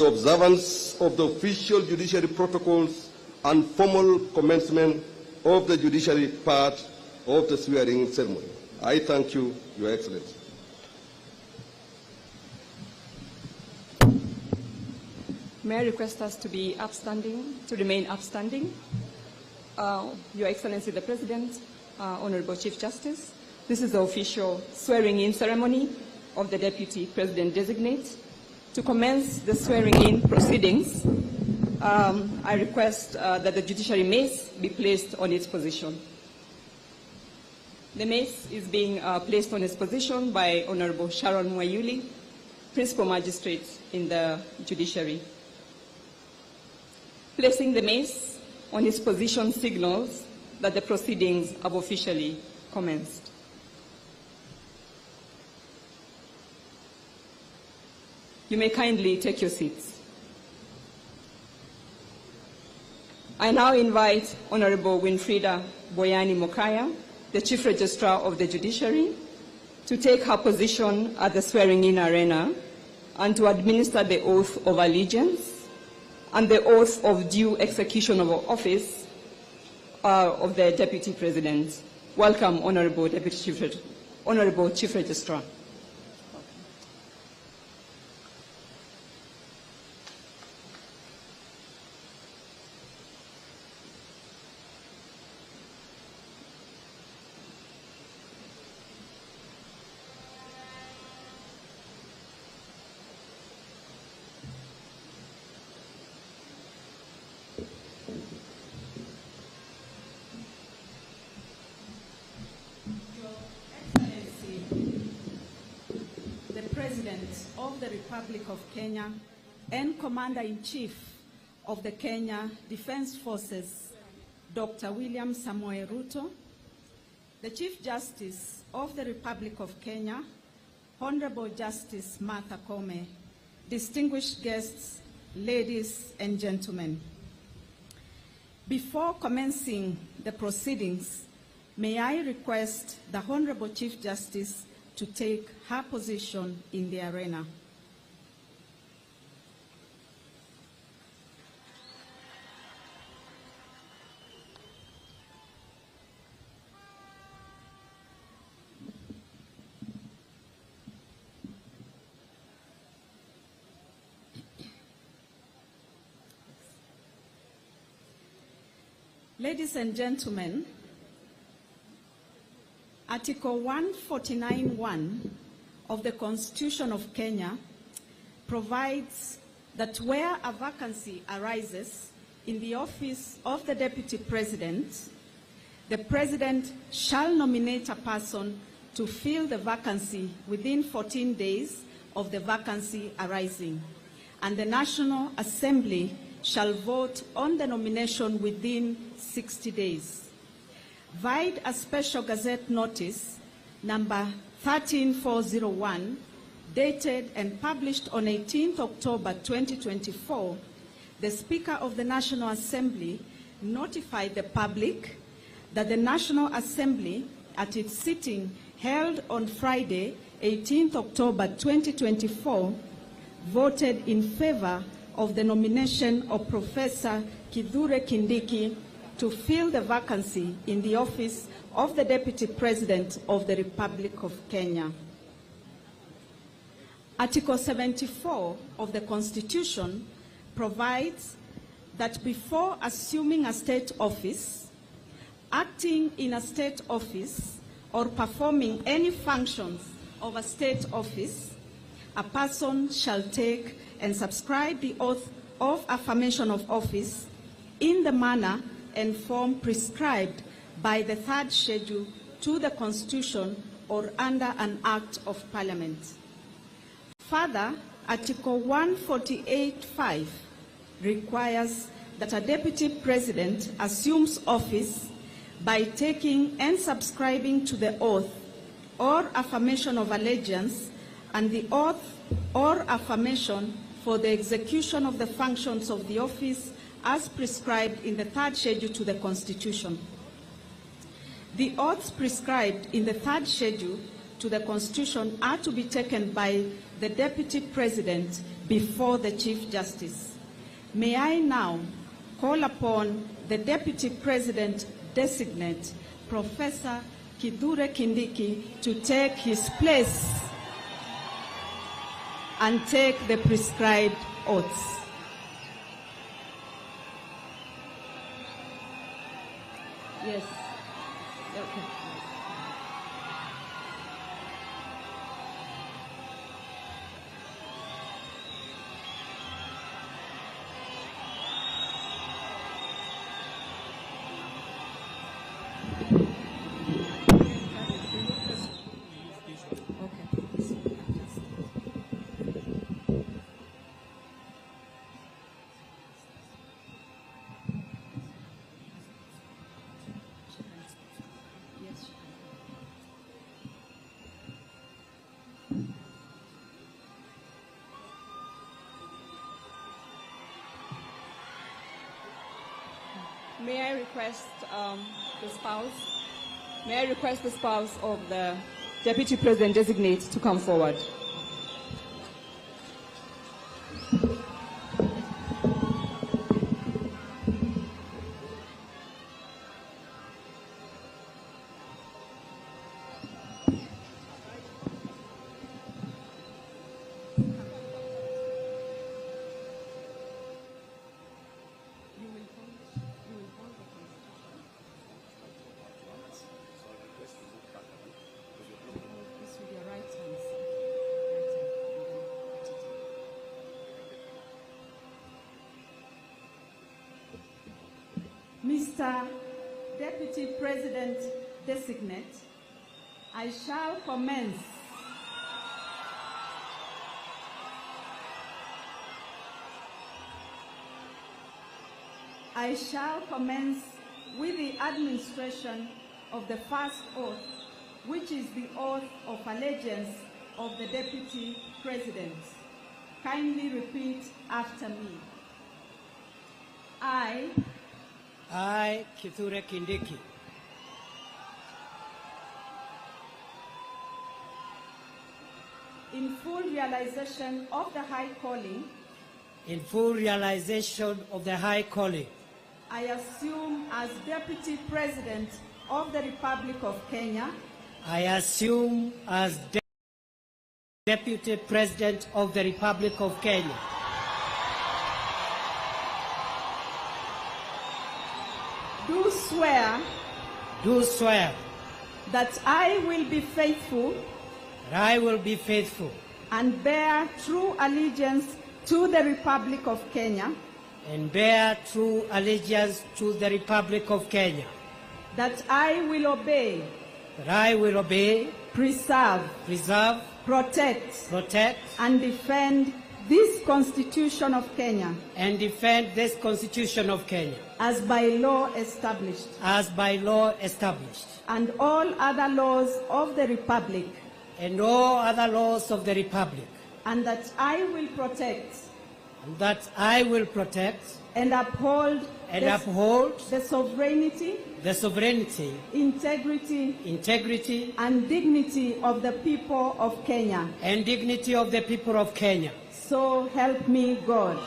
observance of the official judiciary protocols and formal commencement of the judiciary part of the swearing ceremony. I thank you, Your Excellency. May I request us to be upstanding, to remain upstanding? Your Excellency the President, Honorable Chief Justice, this is the official swearing-in ceremony of the Deputy President-designate. To commence the swearing-in proceedings, I request that the judiciary mace be placed on its position. The mace is being placed on its position by Honorable Sharon Mwayuli, Principal Magistrate in the Judiciary. Placing the mace on its position signals that the proceedings have officially commenced. You may kindly take your seats. I now invite Honorable Winfrida Boyani Mokaya, the Chief Registrar of the Judiciary, to take her position at the swearing-in arena and to administer the oath of allegiance and the oath of due execution of office of the Deputy President. Welcome, Honorable Chief Registrar. President of the Republic of Kenya and Commander-in-Chief of the Kenya Defense Forces, Dr. William Samoei Ruto, the Chief Justice of the Republic of Kenya, Honorable Justice Martha Koome, distinguished guests, ladies and gentlemen. Before commencing the proceedings, may I request the Honorable Chief Justice to take her position in the arena. Ladies and gentlemen, Article 149(1) of the Constitution of Kenya provides that where a vacancy arises in the office of the Deputy President, the President shall nominate a person to fill the vacancy within 14 days of the vacancy arising, and the National Assembly shall vote on the nomination within 60 days. Vide a special gazette notice number 13401, dated and published on 18th October 2024, the Speaker of the National Assembly notified the public that the National Assembly, at its sitting held on Friday, 18th October 2024, voted in favor of the nomination of Professor Kithure Kindiki to fill the vacancy in the office of the Deputy President of the Republic of Kenya. Article 74 of the Constitution provides that before assuming a state office, acting in a state office, or performing any functions of a state office, a person shall take and subscribe the oath of affirmation of office in the manner and form prescribed by the third schedule to the Constitution or under an Act of Parliament. Further, Article 148(5) requires that a Deputy President assumes office by taking and subscribing to the oath or affirmation of allegiance and the oath or affirmation for the execution of the functions of the office as prescribed in the third schedule to the Constitution. The oaths prescribed in the third schedule to the Constitution are to be taken by the Deputy President before the Chief Justice. May I now call upon the Deputy President-designate, Professor Kithure Kindiki, to take his place and take the prescribed oaths. Yes. Okay. May I request the spouse of the Deputy President designate to come forward. Mr. Deputy President-designate, I shall commence with the administration of the first oath, which is the oath of allegiance of the Deputy President. Kindly repeat after me. I, Kithure Kindiki, in full realization of the high calling, I assume as Deputy President of the Republic of Kenya, Deputy President of the Republic of Kenya, do swear that I will be faithful and bear true allegiance to the Republic of Kenya, that I will obey, preserve, protect, and defend this Constitution of Kenya, as by law established, and all other laws of the Republic, and that I will protect and uphold the sovereignty, integrity, and dignity of the people of Kenya. So help me God.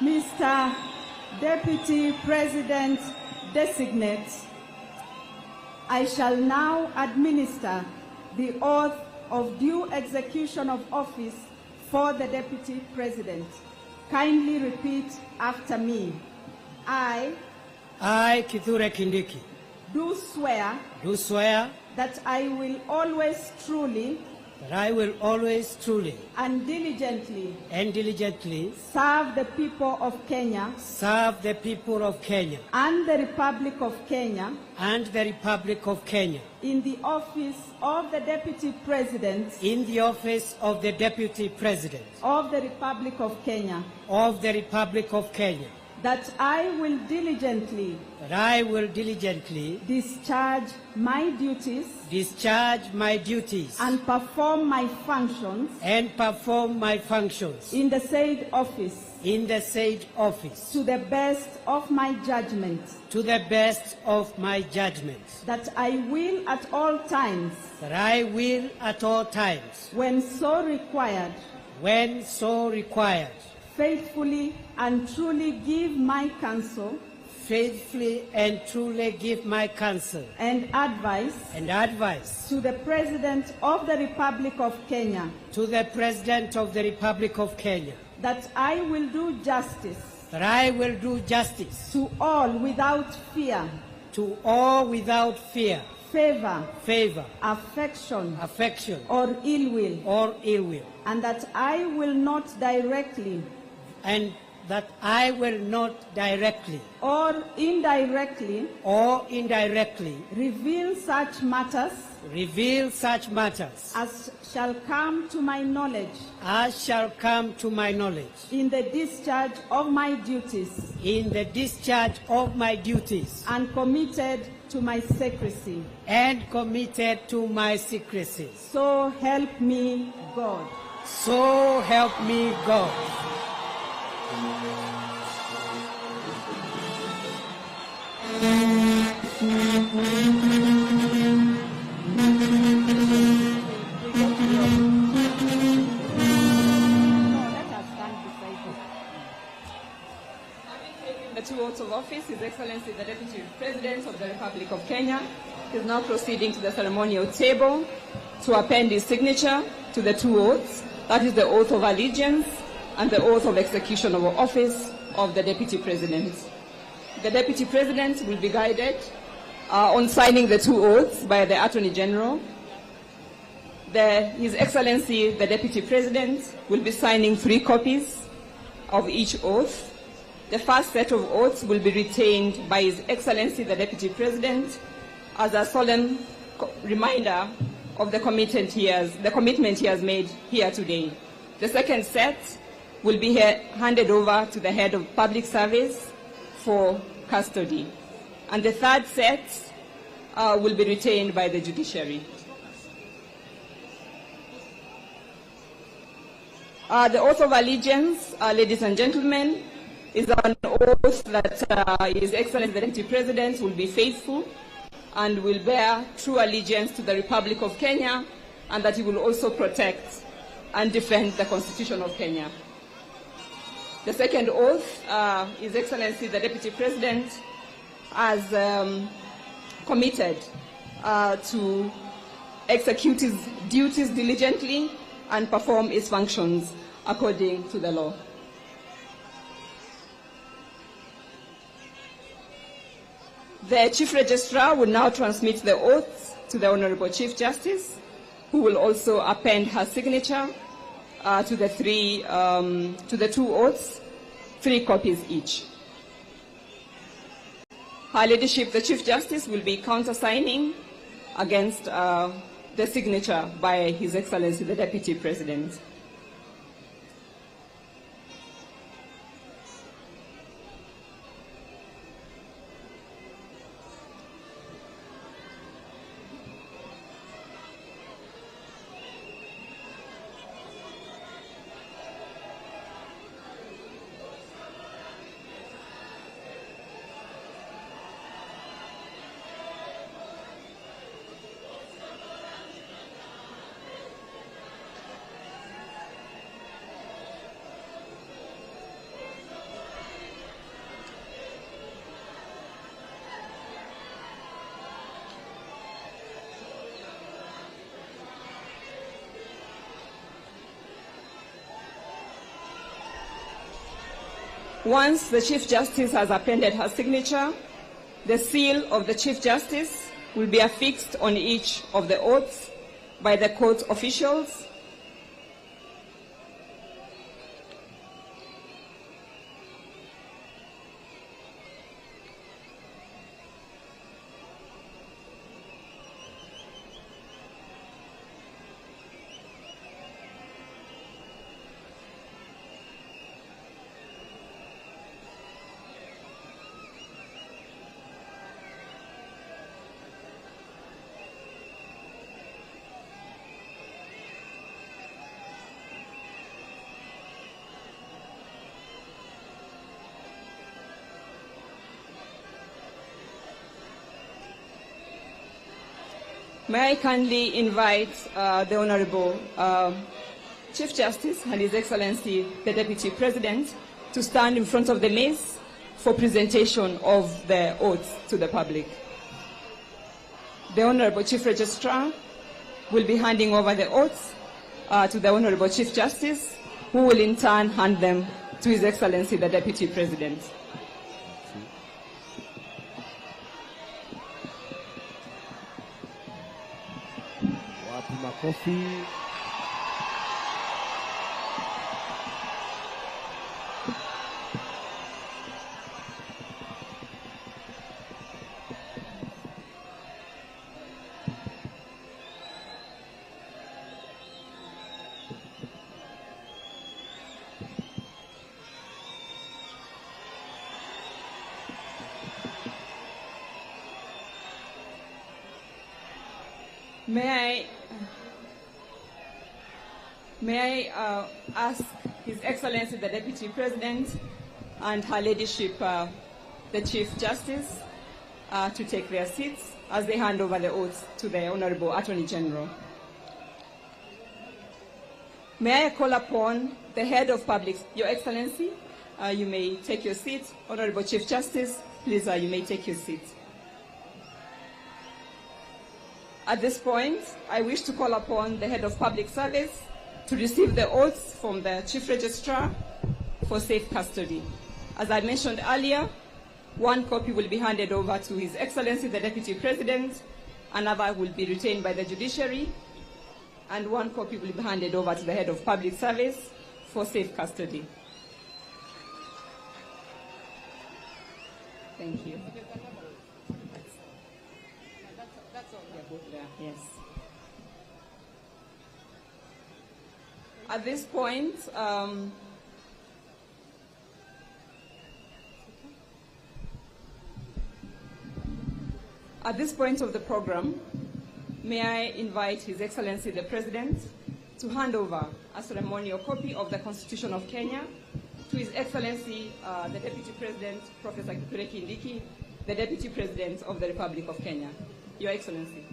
Mr. Deputy President-designate, I shall now administer the oath of due execution of office for the Deputy President. Kindly repeat after me. I, Kithure Kindiki, do swear do swear that I will always truly that I will always truly and diligently serve the people of Kenya and the Republic of Kenya in the office of the Deputy President of the Republic of Kenya, that I will diligently discharge my duties and perform my functions in the said office to the best of my judgment, that I will at all times when so required faithfully and truly give my counsel and advice to the President of the Republic of Kenya, that I will do justice to all without fear, favor, affection, or ill will, and that I will not directly or indirectly reveal such matters as shall come to my knowledge in the discharge of my duties and committed to my secrecy. So help me God. The two oaths of office, His Excellency the Deputy President of the Republic of Kenya is now proceeding to the ceremonial table to append his signature to the two oaths, that is the oath of allegiance and the oath of execution of office of the Deputy President. The Deputy President will be guided on signing the two oaths by the Attorney General. His Excellency the Deputy President will be signing 3 copies of each oath. The first set of oaths will be retained by His Excellency the Deputy President as a solemn reminder of the commitment he has made here today. The second set will be handed over to the Head of Public Service for custody. And the third set will be retained by the judiciary. The oath of allegiance, ladies and gentlemen, is an oath that His Excellency the Deputy President will be faithful and will bear true allegiance to the Republic of Kenya, and that he will also protect and defend the Constitution of Kenya. The second oath, His Excellency the Deputy President has committed to execute his duties diligently and perform his functions according to the law. The Chief Registrar will now transmit the oaths to the Honorable Chief Justice, who will also append her signature to the two oaths, 3 copies each. Her Ladyship, the Chief Justice, will be countersigning against the signature by His Excellency the Deputy President. Once the Chief Justice has appended her signature, the seal of the Chief Justice will be affixed on each of the oaths by the court officials. May I kindly invite the Honorable Chief Justice and His Excellency the Deputy President to stand in front of the maze for presentation of the oaths to the public. The Honorable Chief Registrar will be handing over the oaths to the Honorable Chief Justice, who will in turn hand them to His Excellency the Deputy President. Coffee. May I ask His Excellency the Deputy President and Her Ladyship the Chief Justice to take their seats as they hand over the oaths to the Honorable Attorney General. May I call upon the Head of Public, Your Excellency, you may take your seat. Honorable Chief Justice, please, you may take your seat. At this point, I wish to call upon the Head of Public Service to receive the oaths from the Chief Registrar for safe custody. As I mentioned earlier, one copy will be handed over to His Excellency the Deputy President, another will be retained by the judiciary, and one copy will be handed over to the Head of Public Service for safe custody. Thank you. That's all. They're both there. Yes. At this point, of the program, may I invite His Excellency the President to hand over a ceremonial copy of the Constitution of Kenya to His Excellency the Deputy President, Professor Kindiki'S, the Deputy President of the Republic of Kenya. Your Excellency.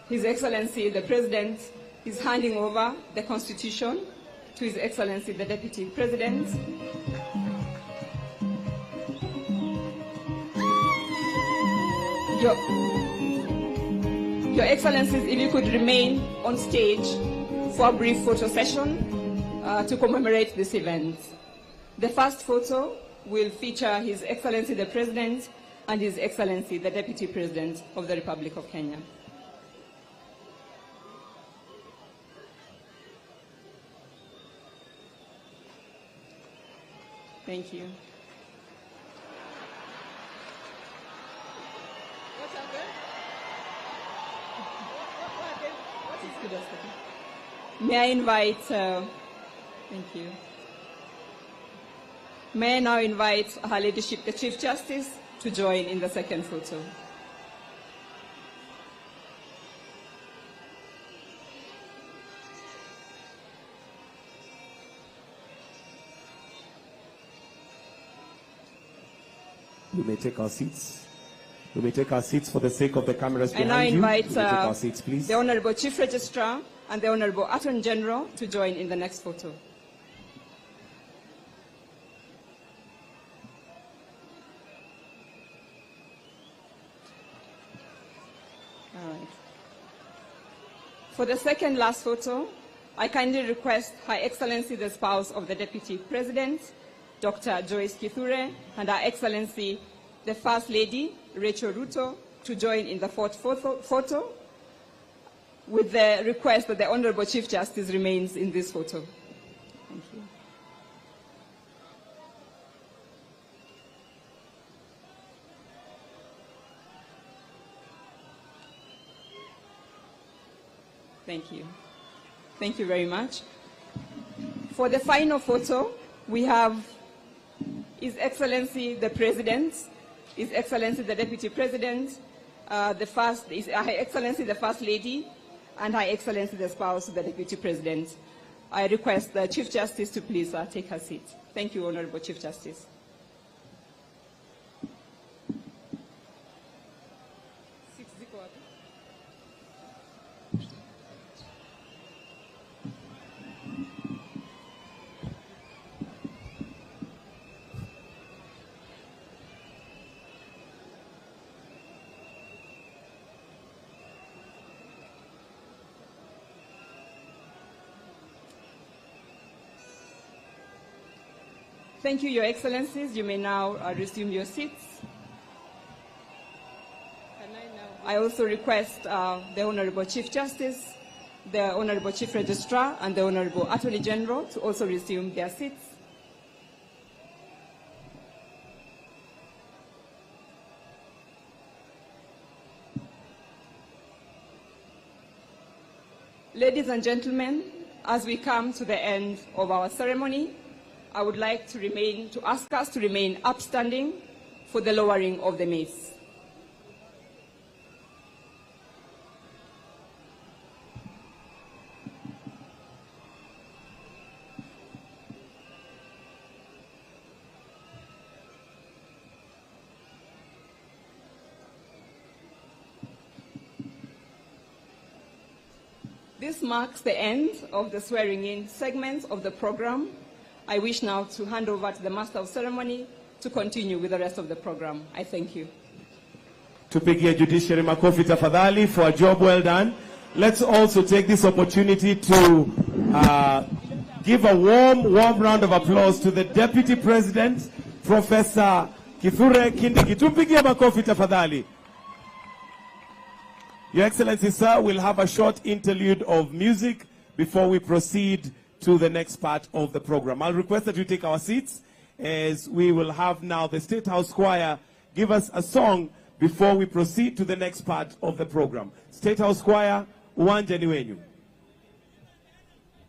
His Excellency the President is handing over the Constitution to His Excellency the Deputy President. Your Excellencies, if you could remain on stage for a brief photo session to commemorate this event. The first photo will feature His Excellency the President and His Excellency the Deputy President of the Republic of Kenya. Thank you. What's happened? What is May I invite, thank you. May I now invite Her Ladyship, the Chief Justice, to join in the second photo. We may take our seats. We may take our seats for the sake of the cameras behind you. I now invite take our seats, please. The Honorable Chief Registrar and the Honorable Attorney General to join in the next photo. For the second last photo, I kindly request Her Excellency the spouse of the Deputy President, Dr. Joyce Kithure, and Her Excellency the First Lady, Rachel Ruto, to join in the fourth photo, with the request that the Honorable Chief Justice remains in this photo. Thank you. Thank you. Thank you very much. For the final photo, we have His Excellency the President, His Excellency the Deputy President, Her Excellency the First Lady, and Her Excellency the spouse of the Deputy President. I request the Chief Justice to please take her seat. Thank you, Honorable Chief Justice. Thank you, Your Excellencies. You may now resume your seats. I also request the Honorable Chief Justice, the Honorable Chief Registrar, and the Honorable Attorney General to also resume their seats. Ladies and gentlemen, as we come to the end of our ceremony, I would like to ask us to remain upstanding for the lowering of the mace. This marks the end of the swearing-in segment of the program. I wish now to hand over to the Master of Ceremony to continue with the rest of the program. I thank you. Tupigie Judiciary makofi tafadhali for a job well done. Let's also take this opportunity to give a warm round of applause to the Deputy President, Professor Kithure Kindiki. Tupigie makofi tafadhali. Your Excellency, sir, we'll have a short interlude of music before we proceed to the next part of the program. I'll request that you take our seats as we will have now the State House Choir give us a song before we proceed to the next part of the program. State House Choir, uwanjani wenyu.